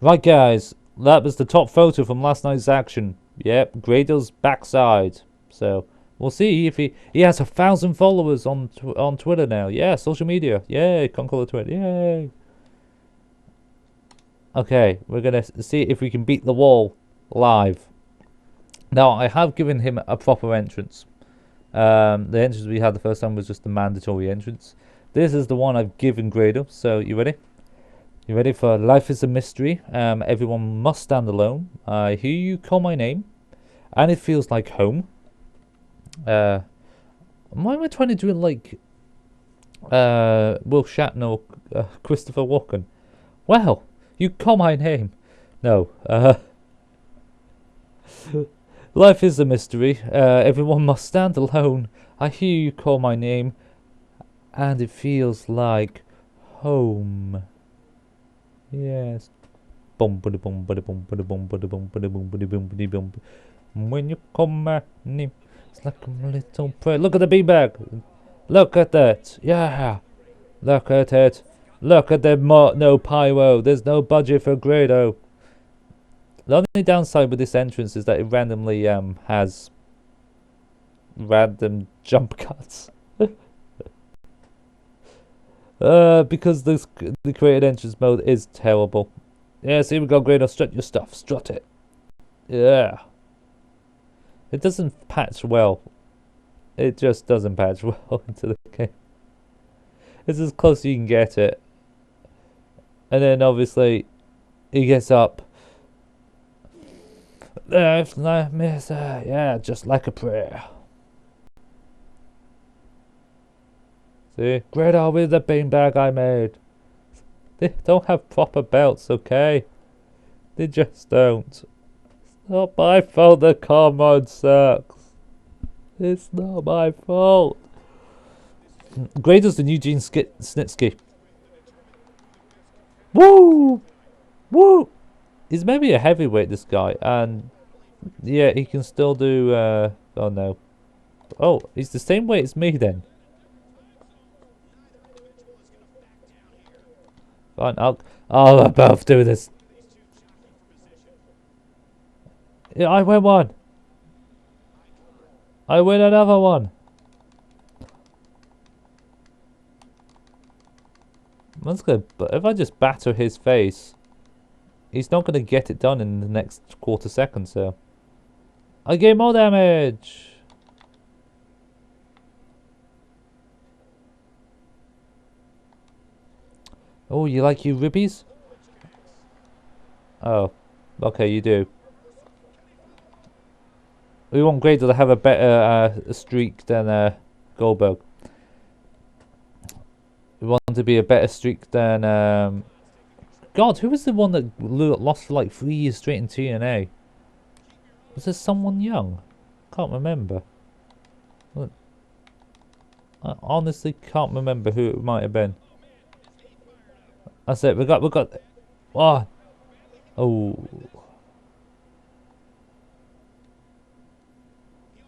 Right, guys, that was the top photo from last night's action. Yep, Grado's backside. So we'll see if he has 1,000 followers on Twitter now. Yeah, social media. Yay, can't call it Twitter. Yay. Okay, we're gonna see if we can beat the wall live. Now I have given him a proper entrance. The entrance we had the first time was just the mandatory entrance. This is the one I've given Grado. So you ready? You ready for Life is a Mystery? Everyone must stand alone. I hear you call my name, and it feels like home. Why am I trying to do it like Will Shatner, Christopher Walken? Well, you call my name. No. Life is a mystery. Everyone must stand alone. I hear you call my name, and it feels like home. Yes. Boom, bada boom, bada boom, bada boom, bada boom, bada boom, bada boom, bada boom. When you call my name, it's like a little prayer. Look at the beanbag. Look at that. Yeah. Look at it. Look at the no pyro. There's no budget for Grado. The only downside with this entrance is that it randomly has random jump cuts. Because the created entrance mode is terrible. Yes, here we go, Grado. Strut your stuff. Strut it. Yeah. It doesn't patch well. It just doesn't patch well into the game. It's as close as you can get it. And then obviously he gets up. Left, left, miss. Yeah, just like a prayer. See? Grado with the beanbag I made. They don't have proper belts, okay? They just don't. It's not my fault the car mode sucks. It's not my fault. Grado's the new Gene Snitsky. Woo! Woo! He's maybe a heavyweight, this guy, and yeah, he can still do. Oh no! Oh, he's the same weight as me then. Fine, I'll both do this. Yeah, I win one. I win another one. That's good, but if I just batter his face, he's not going to get it done in the next quarter second, so I get more damage. Oh, you like your ribbies? Oh, okay, you do. We want Grado to have a better streak than Goldberg. We want him to be a better streak than God, who was the one that lost for like 3 years straight in TNA? Was there someone young? Can't remember. I honestly can't remember who it might have been. That's it. We got. Oh.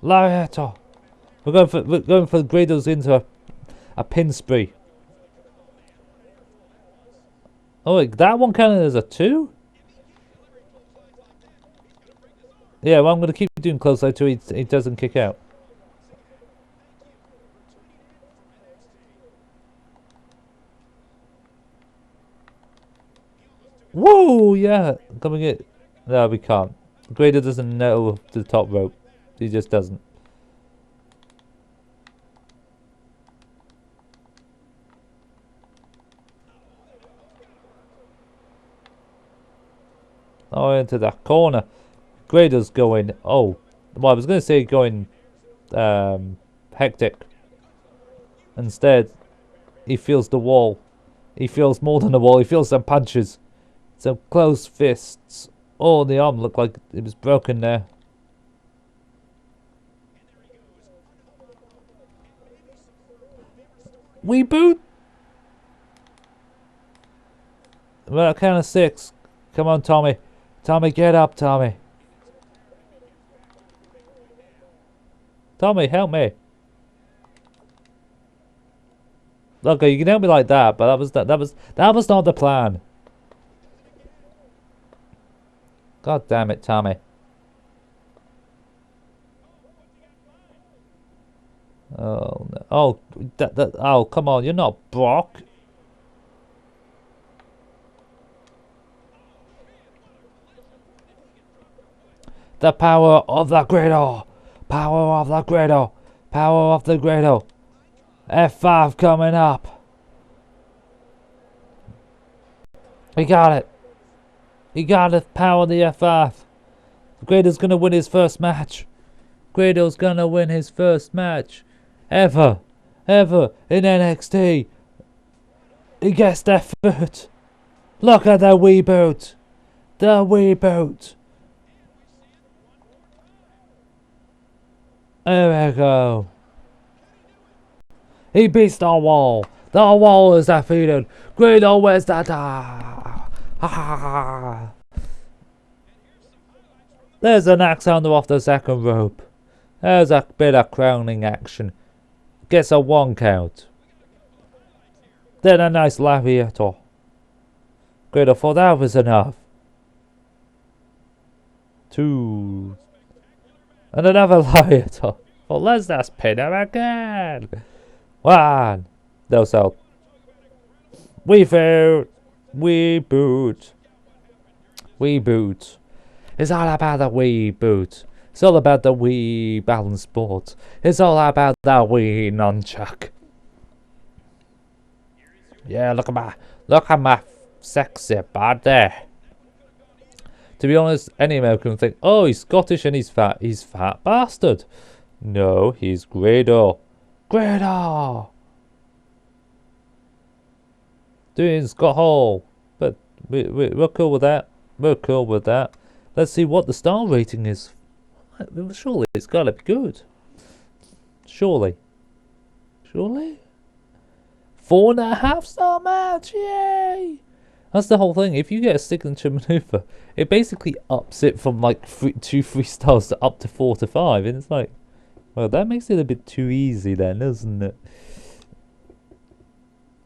Lariato. We're going for Grado's into a pin spree. Oh, wait, that one counted as a 2? Yeah, well, I'm going to keep doing close eye till he doesn't kick out. Whoa, yeah. Coming in. No, we can't. Grado doesn't know the top rope. He just doesn't. Oh, into that corner. Grado's going. Oh, well, I was going to say going hectic. Instead, he feels the wall. He feels more than the wall. He feels some punches. Some closed fists. Oh, the arm looked like it was broken there. We boot. Well, count of 6. Come on, Tommy. Tommy, get up, Tommy. Tommy, help me. Okay, you can help me like that, but that was not the plan. God damn it, Tommy. Oh, no. Oh, oh, come on, you're not Brock. The power of the Grado. Power of the Grado. Power of the Grado. F5 coming up. He got it. He got the power of the F5. Grado's gonna win his first match. Grado's gonna win his first match. Ever in NXT. He gets their foot. Look at the wee boot. The wee boot. There we go. He beats the wall. The wall is defeated. Grado wins the There's an axe handle off the second rope. There's a bit of crowning action. Gets a 1 count. Then a nice lariato. Grado thought that was enough. 2. And another lariato. Well, let's just pin him again. 1. No, so. We boot. We boot. We boot. It's all about the wee boot. It's all about the wee balance board. It's all about the wee nunchuck. Yeah, look at my sexy body. To be honest, any American would think, oh, he's Scottish and he's fat. He's fat bastard. No, he's Grado. Grado! Doing Scott Hall. But we're cool with that. We're cool with that. Let's see what the star rating is. Surely it's gotta be good. Surely. 4.5 star match! Yay! That's the whole thing. If you get a signature maneuver, it basically ups it from like 2-3 stars to up to 4 to 5. And it's like, well, that makes it a bit too easy then, doesn't it?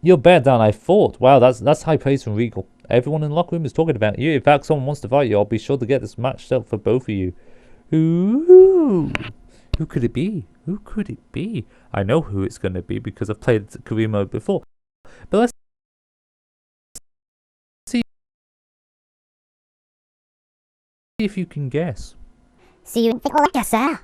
You're better than I thought. Wow, that's high praise from Regal. Everyone in the locker room is talking about you. In fact, someone wants to fight you. I'll be sure to get this match set for both of you. Ooh. Who could it be? Who could it be? I know who it's going to be because I've played career mode before. But let's see if you can guess. See you in the sir.